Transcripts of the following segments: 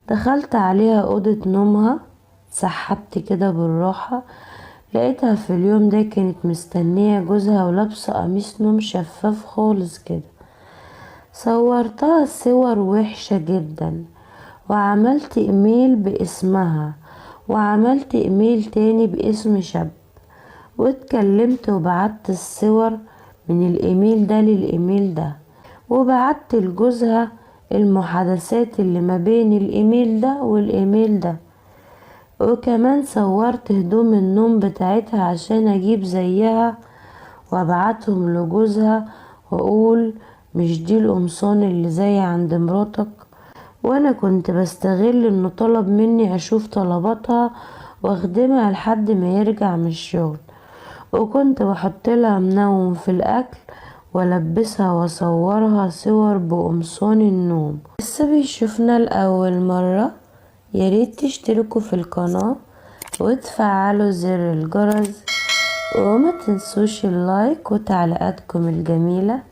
دخلت عليها اوضة نومها، سحبت كده بالراحة، لقيتها في اليوم ده كانت مستنية جوزها ولابسة قميص نوم شفاف خالص كده. صورتها صور وحشة جدا، وعملت ايميل باسمها، وعملت ايميل تاني باسم شاب، واتكلمت وبعت الصور من الايميل ده للايميل ده، وبعت لجوزها المحادثات اللي ما بين الايميل ده والايميل ده، وكمان صورت هدوم النوم بتاعتها عشان اجيب زيها وابعتهم لجوزها واقول مش دي القمصان اللي زي عند مراتك. وانا كنت بستغل انه طلب مني اشوف طلباتها واخدمها لحد ما يرجع من الشغل، وكنت بحط لها منوم في الاكل والبسها واصورها صور بقمصان النوم. لسه بيشوفنا لاول مرة، ياريت تشتركوا في القناة وتفعلوا زر الجرس، وما تنسوش اللايك وتعليقاتكم الجميلة،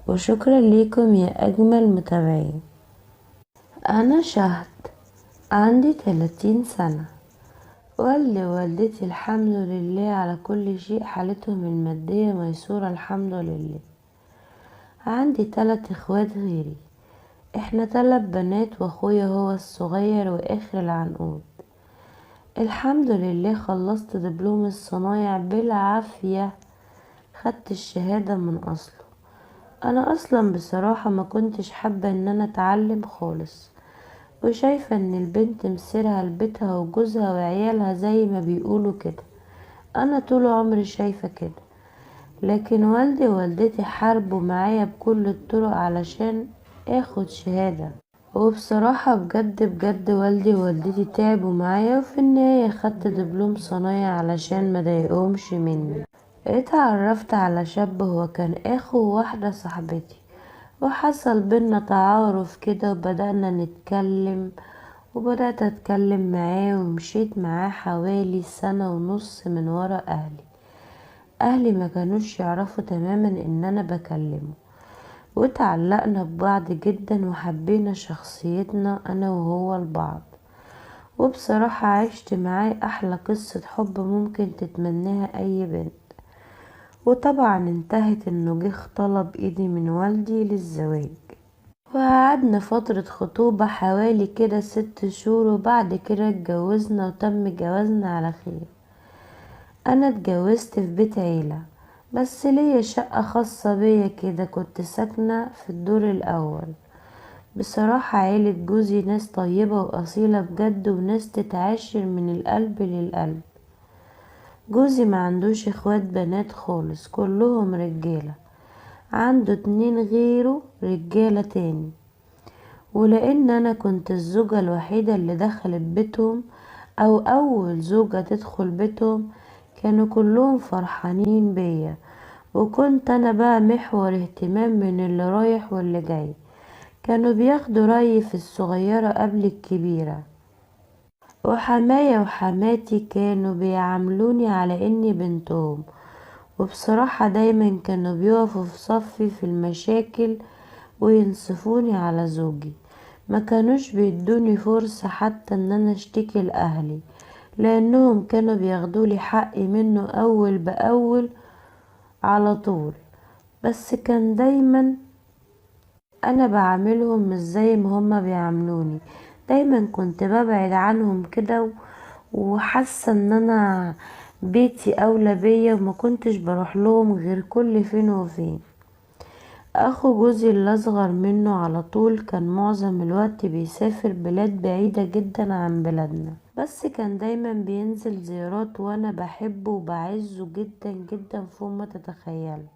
وشكرا ليكم يا اجمل متابعين. انا شهد، عندي 30 سنة، والدي ووالدتي الحمد لله على كل شيء، حالتهم المادية ميسورة الحمد لله. عندي 3 اخوات غيري، احنا 3 بنات واخويا هو الصغير واخر العنقود. الحمد لله خلصت دبلوم الصنايع بالعافية، خدت الشهادة من اصله. انا اصلا بصراحة ما كنتش حابة ان انا اتعلم خالص، وشايفة ان البنت مصيرها لبيتها وجوزها وعيالها زي ما بيقولوا كده. انا طول عمري شايفة كده، لكن والدي ووالدتي حاربوا معايا بكل الطرق علشان اخد شهادة، وبصراحة بجد بجد والدي ووالدتي تعبوا معايا، وفي النهاية خدت دبلوم صنايع علشان ما ضايقهمش مني. اتعرفت على شاب هو كان اخو واحدة صاحبتي، وحصل بينا تعارف كده وبدأنا نتكلم، وبدأت اتكلم معاه ومشيت معاه حوالي 1.5 سنة من ورا اهلي ما كانوش يعرفوا تماما ان انا بكلمه، وتعلقنا ببعض جدا وحبينا شخصيتنا انا وهو لبعض، وبصراحة عشت معاه احلى قصة حب ممكن تتمناها اي بنت. وطبعا انتهت انه جه طلب ايدي من والدي للزواج، وقعدنا فترة خطوبة حوالي كده 6 شهور، وبعد كده اتجوزنا وتم جوازنا على خير. انا اتجوزت في بيت عيلة، بس ليا شقة خاصة بيا كده، كنت ساكنة في الدور الاول. بصراحة عيلة جوزي ناس طيبة واصيلة بجد، وناس تتعاشر من القلب للقلب. جوزي ما عندوش اخوات بنات خالص، كلهم رجالة، عنده 2 غيره رجالة تاني. ولان انا كنت الزوجة الوحيدة اللي دخلت بيتهم، او اول زوجة تدخل بيتهم، كانوا كلهم فرحانين بيا، وكنت انا بقى محور اهتمام من اللي رايح واللي جاي. كانوا بياخدوا رأيي في الصغيرة قبل الكبيرة، وحماية وحماتي كانوا بيعاملوني على اني بنتهم، وبصراحة دايما كانوا بيقفوا في صفي في المشاكل وينصفوني على زوجي. ما كانوش بيدوني فرصة حتى ان انا اشتكي لاهلي، لانهم كانوا بياخدولي حقي منه اول باول على طول. بس كان دايما انا بعاملهم مش زي ما هما بيعاملوني، دايما كنت ببعد عنهم كده، وحاسه ان انا بيتي اولى بيا، وما كنتش بروح لهم غير كل فين وفين. اخو جوزي اللي اصغر منه على طول كان معظم الوقت بيسافر بلاد بعيدة جدا عن بلادنا، بس كان دايما بينزل زيارات، وانا بحبه وبعزه جدا جدا فوق ما تتخيلوا،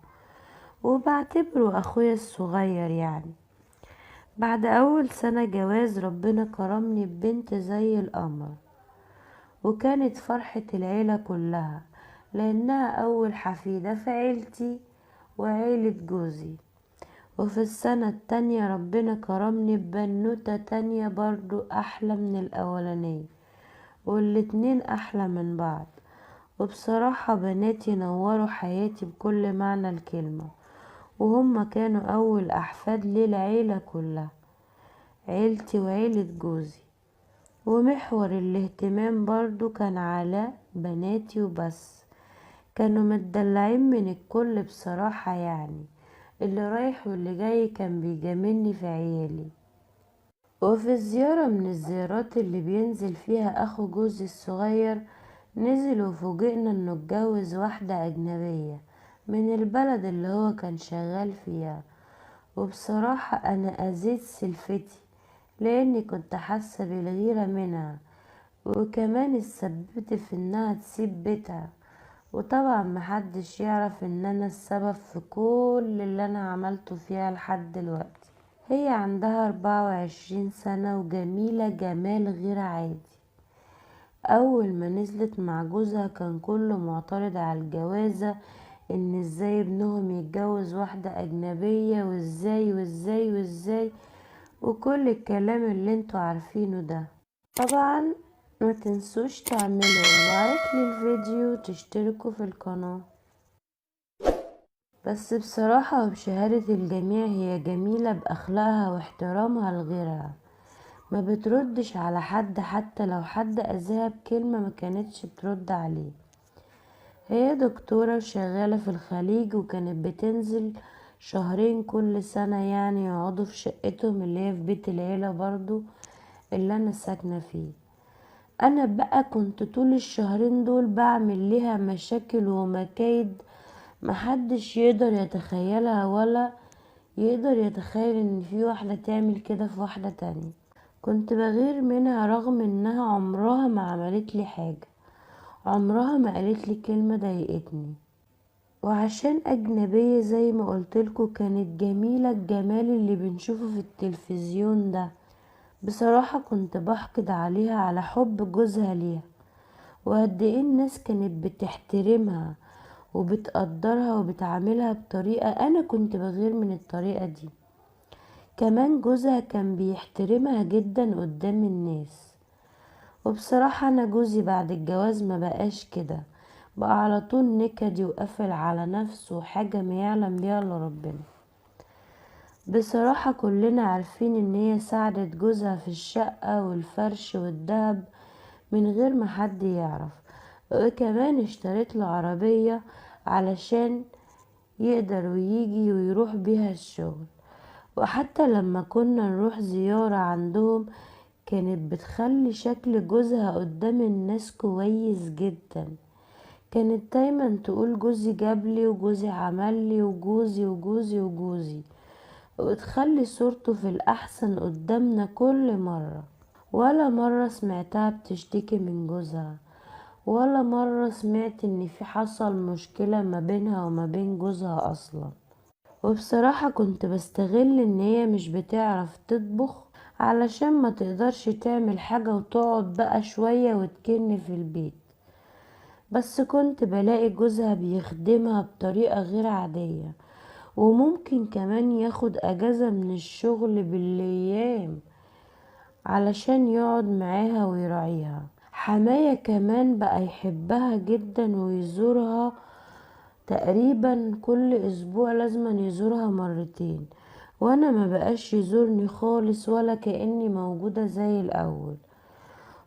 وبعتبره اخويا الصغير يعني. بعد اول سنة جواز ربنا كرمني ببنت زي القمر، وكانت فرحة العيلة كلها، لانها اول حفيدة في عيلتي وعيلة جوزي. وفي السنة التانية ربنا كرمني ببنوتة تانية برضو احلى من الاولانية، والاتنين احلى من بعض. وبصراحة بناتي نوروا حياتي بكل معنى الكلمة، وهم كانوا اول احفاد للعيلة كلها، عيلتي وعيلة جوزي. ومحور الاهتمام برضو كان على بناتي وبس. كانوا متدلعين من الكل بصراحة، يعني اللي رايح واللي جاي كان بيجاملني في عيالي. وفي زيارة من الزيارات اللي بينزل فيها اخو جوزي الصغير، نزل وفوجئنا انه اتجوز واحدة اجنبية من البلد اللي هو كان شغال فيها. وبصراحة انا اذيت سلفتي لاني كنت حاسة بالغيرة منها، وكمان اتسببت في انها تسيب بيتها. وطبعا محدش يعرف ان انا السبب في كل اللي انا عملته فيها لحد دلوقتي. هي عندها 24 سنة وجميلة جمال غير عادي. اول ما نزلت مع جوزها كان كله معترض على الجوازة، ان ازاي ابنهم يتجوز واحدة اجنبية، وازاي وازاي وازاي، وكل الكلام اللي انتوا عارفينه ده. طبعا ما تنسوش تعملوا لايك للفيديو وتشتركوا في القناة. بس بصراحة وبشهادة الجميع هي جميلة بأخلاقها واحترامها لغيرها، ما بتردش على حد، حتى لو حد أذاها بكلمة ما كانتش بترد عليه. هي دكتورة وشغالة في الخليج، وكانت بتنزل شهرين كل سنة، يعني يقعدوا في شقتهم اللي هي في بيت العيلة برضو اللي أنا ساكنة فيه. أنا بقى كنت طول الشهرين دول بعمل ليها مشاكل ومكايد محدش يقدر يتخيلها، ولا يقدر يتخيل ان في واحدة تعمل كده في واحدة تانية. كنت بغير منها رغم انها عمرها ما عملت لي حاجة، عمرها ما قالت لي كلمة ضايقتني. وعشان اجنبية زي ما قلتلكوا كانت جميلة الجمال اللي بنشوفه في التلفزيون ده. بصراحة كنت بحقد عليها على حب جوزها ليها، وقد ايه الناس كانت بتحترمها وبتقدرها وبتعاملها بطريقة انا كنت بغير من الطريقة دي. كمان جوزها كان بيحترمها جدا قدام الناس. وبصراحة انا جوزي بعد الجواز ما بقاش كده، بقى على طول نكدي وقافل على نفسه، حاجة ما يعلم بيها الا ربنا. بصراحة كلنا عارفين ان هي ساعدت جوزها في الشقة والفرش والدهب من غير ما حد يعرف، وكمان اشتريت له عربية علشان يقدر ويجي ويروح بيها الشغل. وحتى لما كنا نروح زيارة عندهم كانت بتخلي شكل جوزها قدام الناس كويس جدا. كانت دايما تقول جوزي جابلي وجوزي عملي وجوزي وجوزي وجوزي، وتخلي صورته في الأحسن قدامنا كل مرة. ولا مرة سمعتها بتشتكي من جوزها، ولا مرة سمعت ان في حصل مشكلة ما بينها وما بين جوزها اصلا. وبصراحة كنت بستغل ان هي مش بتعرف تطبخ علشان ما تقدرش تعمل حاجة وتقعد بقى شوية وتكن في البيت، بس كنت بلاقي جوزها بيخدمها بطريقة غير عادية، وممكن كمان ياخد اجازة من الشغل بالايام علشان يقعد معاها ويراعيها. حماية كمان بقى يحبها جدا ويزورها تقريبا كل اسبوع، لازما يزورها مرتين، وانا ما بقاش يزورني خالص ولا كأني موجودة زي الاول.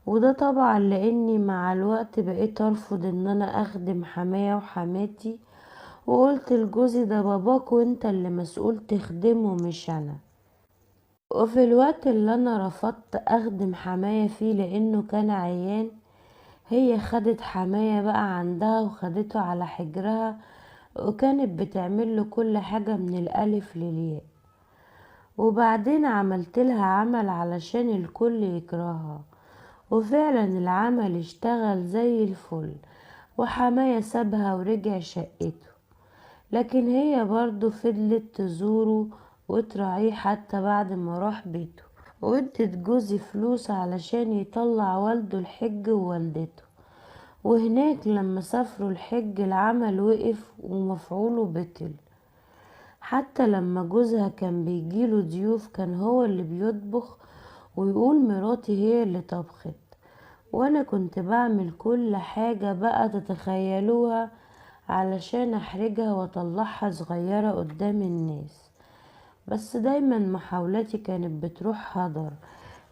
وده طبعا لاني مع الوقت بقيت ارفض ان انا اخدم حماية وحماتي، وقلت لجوزي ده باباك وانت اللي مسؤول تخدمه مش انا. وفي الوقت اللي انا رفضت اخدم حماية فيه لانه كان عيان، هي خدت حماية بقى عندها وخدته على حجرها، وكانت بتعمل له كل حاجة من الالف للياء. وبعدين عملت لها عمل علشان الكل يكرهها، وفعلا العمل اشتغل زي الفل، وحماية سابها ورجع شقته. لكن هي برضو فضلت تزوره وتراعيه حتى بعد ما راح بيته، وادت جوزي فلوس علشان يطلع والده الحج ووالدته. وهناك لما سافروا الحج العمل وقف ومفعوله بطل. حتى لما جوزها كان بيجيله ضيوف كان هو اللي بيطبخ ويقول مراتي هي اللي طبخت، وانا كنت بعمل كل حاجة بقى تتخيلوها علشان احرجها واطلعها صغيرة قدام الناس. بس دايما محاولاتي كانت بتروح هدر،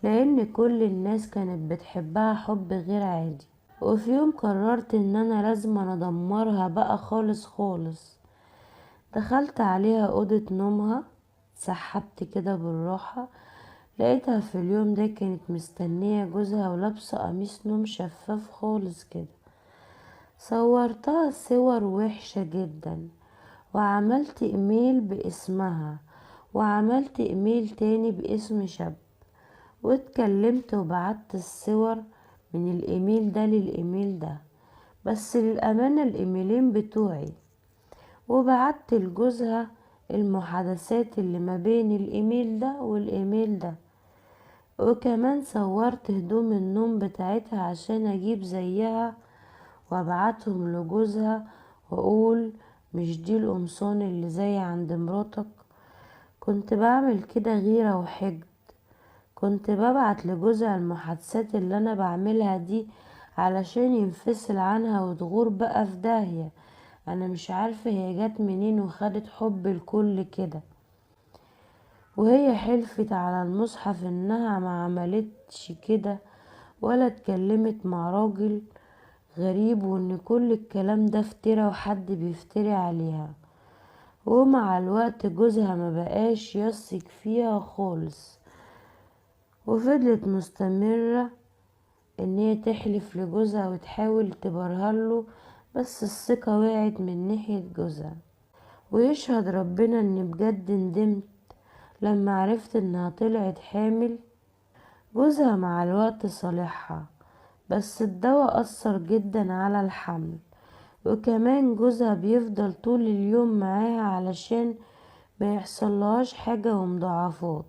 لان كل الناس كانت بتحبها حب غير عادي. وفي يوم قررت ان انا لازم ادمرها بقى خالص خالص. دخلت عليها اوضة نومها، سحبت كده بالراحة، لقيتها في اليوم ده كانت مستنية جوزها ولابسة قميص نوم شفاف خالص كده. صورتها صور وحشة جدا، وعملت ايميل باسمها، وعملت ايميل تاني باسم شاب، واتكلمت وبعت الصور من الايميل ده للايميل ده، بس للأمانة الايميلين بتوعي. وبعت لجوزها المحادثات اللي ما بين الايميل ده والايميل ده، وكمان صورت هدوم النوم بتاعتها عشان اجيب زيها وابعتهم لجوزها واقول مش دي القمصان اللي زي عند مراتك. كنت بعمل كده غيرة وحقد. كنت ببعت لجوزها المحادثات اللي انا بعملها دي علشان ينفصل عنها وتغور بقى في داهية. انا مش عارفة هي جت منين وخدت حب الكل كده. وهي حلفت على المصحف انها ما عملتش كده ولا اتكلمت مع راجل غريب، وان كل الكلام ده افترا وحد بيفتري عليها. ومع الوقت جوزها ما بقاش يثق فيها خالص، وفضلت مستمرة ان هي تحلف لجوزها وتحاول تبرهله، بس الثقة وقعت من ناحية جوزها. ويشهد ربنا اني بجد ندمت لما عرفت انها طلعت حامل. جوزها مع الوقت صالحها، بس الدواء أثر جدا على الحمل. وكمان جوزها بيفضل طول اليوم معاها علشان ما يحصلهاش حاجة ومضاعفات.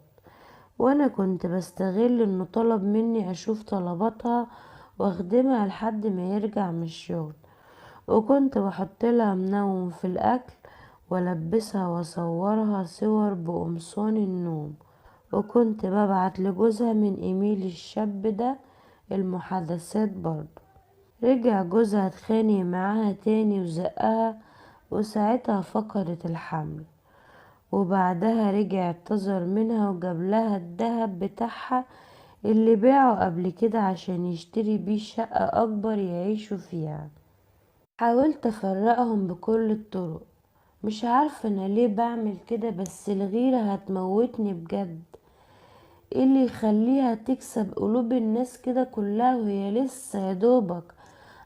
وانا كنت بستغل انه طلب مني اشوف طلباتها واخدمها لحد ما يرجع من الشغل، وكنت بحط لها منوم في الاكل والبسها واصورها صور بقمصان النوم، وكنت ببعت لجوزها من ايميل الشاب ده المحادثات برضه. رجع جوزها اتخانق معاها تاني وزقها، وساعتها فقدت الحمل. وبعدها رجع اعتذر منها وجاب لها الدهب بتاعها اللي باعه قبل كده عشان يشتري بيه شقة اكبر يعيشوا فيها. حاولت افرقهم بكل الطرق. مش عارفة انا ليه بعمل كده، بس الغيرة هتموتني بجد. ايه اللي يخليها تكسب قلوب الناس كده كلها وهي لسه يا دوبك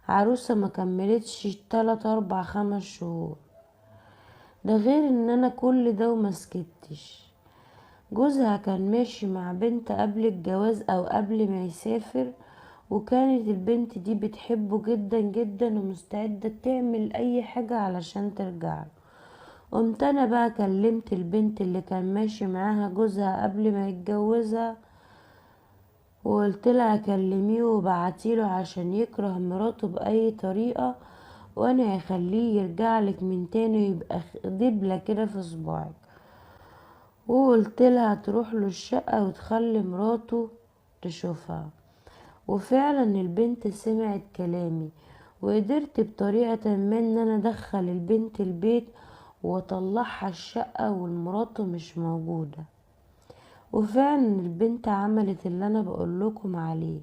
عروسة ما كملتش 3 4 5 شهور؟ ده غير ان انا كل ده ومسكتش. جوزها كان ماشي مع بنت قبل الجواز او قبل ما يسافر، وكانت البنت دي بتحبه جدا جدا ومستعدة تعمل اي حاجة علشان ترجعله. قمت انا بقى كلمت البنت اللي كان ماشي معاها جوزها قبل ما يتجوزها، وقلت لها كلميه وبعتيله عشان يكره مراته بأي طريقة، وانا هخليه يرجعلك من تاني ويبقى دبلة كده في صباعك. وقلت لها تروح له الشقة وتخلي مراته تشوفها. وفعلا البنت سمعت كلامي، وقدرت بطريقة ما ان انا ادخل البنت البيت واطلعها الشقة والمراته مش موجودة. وفعلا البنت عملت اللي انا بقولكم عليه،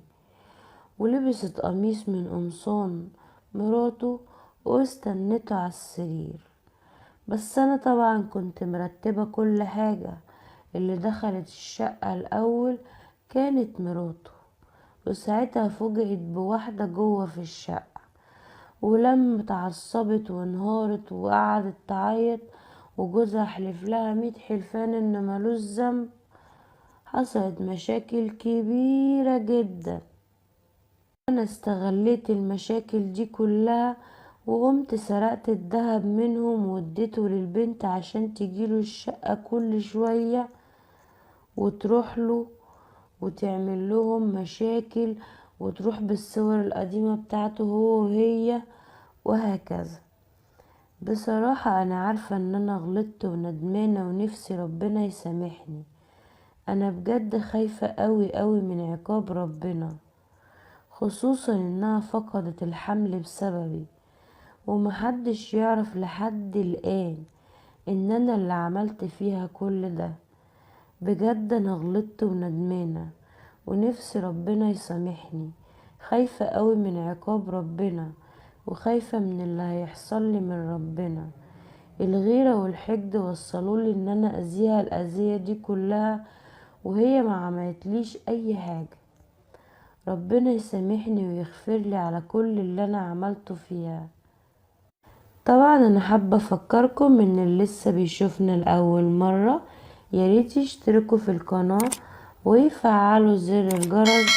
ولبست قميص من قمصان مراته واستنته على السرير. بس انا طبعا كنت مرتبة كل حاجة. اللي دخلت الشقة الاول كانت مراته، وساعتها فوجئت بواحدة جوه في الشقة، ولما اتعصبت وانهارت وقعدت تعيط، وجوزها حلف لها 100 حلفان ان ملوش ذنب. حصلت مشاكل كبيرة جدا. انا استغليت المشاكل دي كلها وقمت سرقت الذهب منهم واديته للبنت عشان تجيله الشقة كل شوية وتروح له وتعمل لهم مشاكل، وتروح بالصور القديمة بتاعته هو وهي، وهكذا. بصراحة انا عارفة ان انا غلطت وندمانة ونفسي ربنا يسامحني. انا بجد خايفة قوي قوي من عقاب ربنا، خصوصا انها فقدت الحمل بسببي، ومحدش يعرف لحد الآن ان انا اللي عملت فيها كل ده. بجد انا غلطت وندمانة، ونفسي ربنا يسامحني. خايفة قوي من عقاب ربنا، وخايفة من اللي هيحصل لي من ربنا. الغيرة والحقد وصلولي ان انا اذيها الاذية دي كلها وهي ما عملتليش اي حاجة. ربنا يسامحني ويغفر لي على كل اللي انا عملته فيها. طبعا انا حابة افكركم ان اللي لسه بيشوفنا لاول مرة ياريت يشتركوا في القناة ويفعلوا زر الجرس،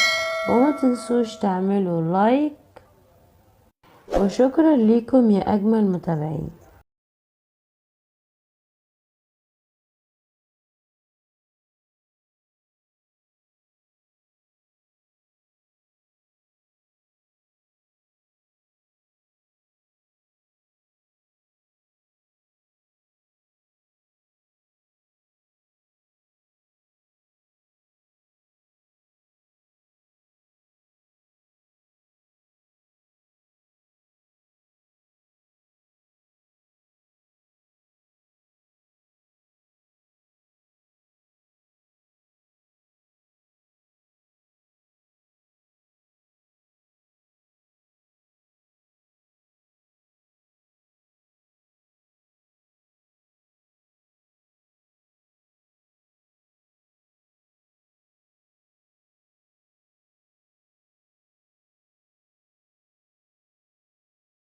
وما تنسوش تعملوا لايك. وشكرا ليكم يا اجمل متابعين.